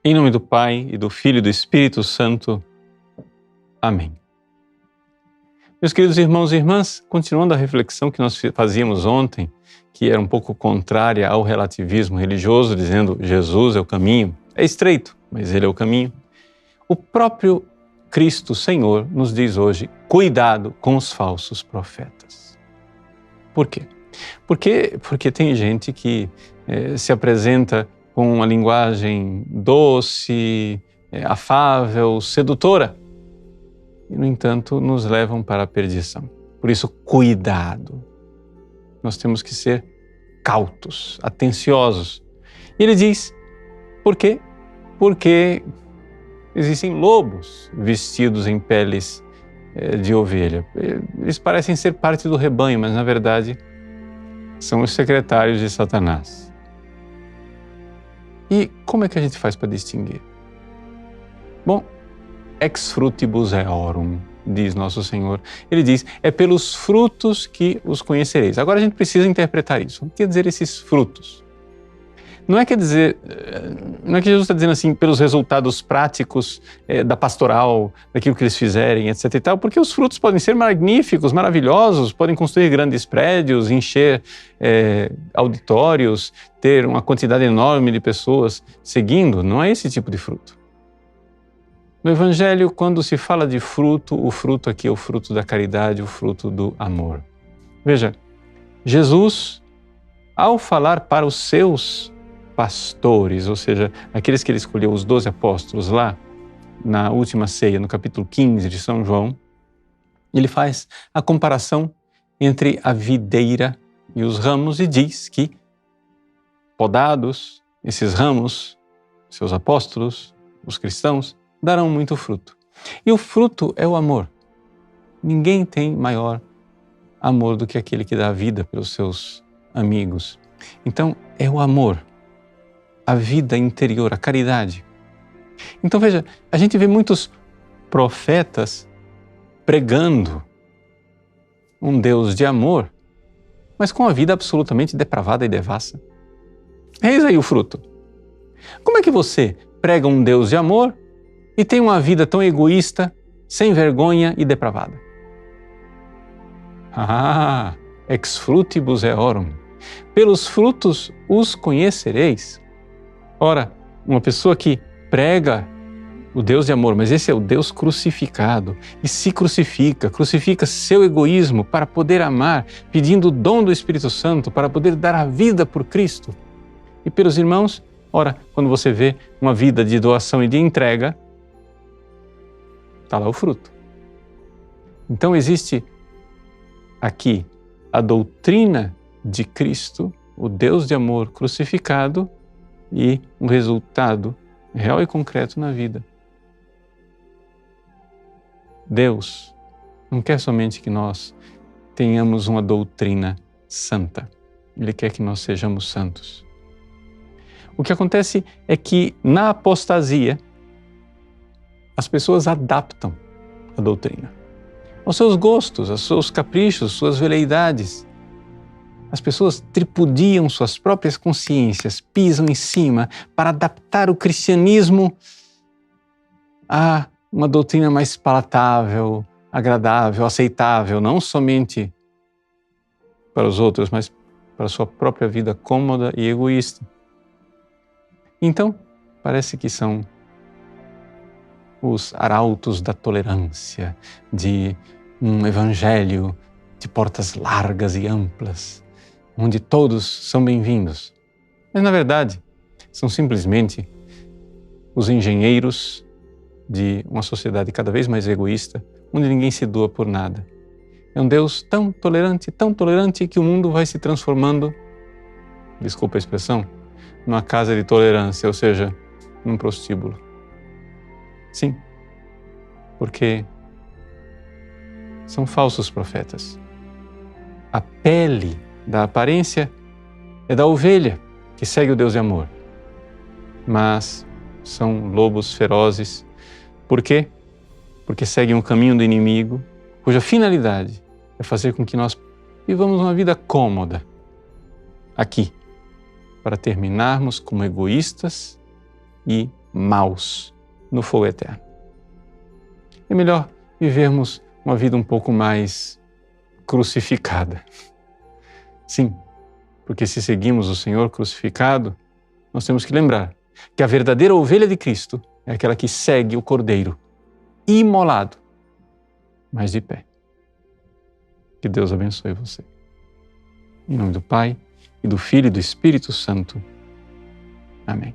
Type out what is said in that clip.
Em nome do Pai, e do Filho e do Espírito Santo. Amém. Meus queridos irmãos e irmãs, continuando a reflexão que nós fazíamos ontem, que era um pouco contrária ao relativismo religioso, dizendo Jesus é o caminho, é estreito, mas Ele é o caminho. O próprio Cristo Senhor nos diz hoje, cuidado com os falsos profetas. Por quê? Porque tem gente que se apresenta com uma linguagem doce, afável, sedutora, e, no entanto, nos levam para a perdição. Por isso, cuidado. Nós temos que ser cautos, atenciosos. E ele diz, por quê? Porque existem lobos vestidos em peles de ovelha. Eles parecem ser parte do rebanho, mas, na verdade, são os secretários de Satanás. E como é que a gente faz para distinguir? Bom, ex frutibus eorum, diz nosso Senhor. Ele diz, é pelos frutos que os conhecereis. Agora a gente precisa interpretar isso. O que quer dizer esses frutos? Não é que Jesus está dizendo assim, pelos resultados práticos da pastoral, daquilo que eles fizerem, etc. e tal, porque os frutos podem ser magníficos, maravilhosos, podem construir grandes prédios, encher auditórios, ter uma quantidade enorme de pessoas seguindo. Não é esse tipo de fruto. No Evangelho, quando se fala de fruto, o fruto aqui é o fruto da caridade, o fruto do amor. Veja, Jesus, ao falar para os seus pastores, ou seja, aqueles que ele escolheu, os 12 apóstolos lá, na última ceia, no capítulo 15 de São João, ele faz a comparação entre a videira e os ramos e diz que, podados, esses ramos, seus apóstolos, os cristãos, darão muito fruto. E o fruto é o amor. Ninguém tem maior amor do que aquele que dá a vida pelos seus amigos. Então, é o amor, a vida interior, a caridade. Então, veja, a gente vê muitos profetas pregando um Deus de amor, mas com a vida absolutamente depravada e devassa. Eis aí o fruto. Como é que você prega um Deus de amor e tem uma vida tão egoísta, sem vergonha e depravada? Ex frutibus eorum. Pelos frutos os conhecereis. Ora, uma pessoa que prega o Deus de amor, mas esse é o Deus crucificado, e se crucifica seu egoísmo para poder amar, pedindo o dom do Espírito Santo para poder dar a vida por Cristo. E pelos irmãos, ora, quando você vê uma vida de doação e de entrega, está lá o fruto. Então existe aqui a doutrina de Cristo, o Deus de amor crucificado, e um resultado real e concreto na vida. Deus não quer somente que nós tenhamos uma doutrina santa. Ele quer que nós sejamos santos. O que acontece é que na apostasia, as pessoas adaptam a doutrina aos seus gostos, aos seus caprichos, suas veleidades. As pessoas tripudiam suas próprias consciências, pisam em cima para adaptar o cristianismo a uma doutrina mais palatável, agradável, aceitável, não somente para os outros, mas para a sua própria vida cômoda e egoísta. Então, parece que são os arautos da tolerância, de um evangelho de portas largas e amplas, onde todos são bem-vindos. Mas, na verdade, são simplesmente os engenheiros de uma sociedade cada vez mais egoísta, onde ninguém se doa por nada. É um Deus tão tolerante que o mundo vai se transformando, desculpa a expressão, numa casa de tolerância, ou seja, num prostíbulo. Sim, porque são falsos profetas. A pele da aparência é da ovelha que segue o Deus de amor, mas são lobos ferozes. Por quê? Porque seguem o caminho do inimigo, cuja finalidade é fazer com que nós vivamos uma vida cômoda aqui, para terminarmos como egoístas e maus no fogo eterno. É melhor vivermos uma vida um pouco mais crucificada. Sim, porque se seguimos o Senhor crucificado, nós temos que lembrar que a verdadeira ovelha de Cristo é aquela que segue o Cordeiro, imolado, mas de pé. Que Deus abençoe você. Em nome do Pai, e do Filho e do Espírito Santo. Amém.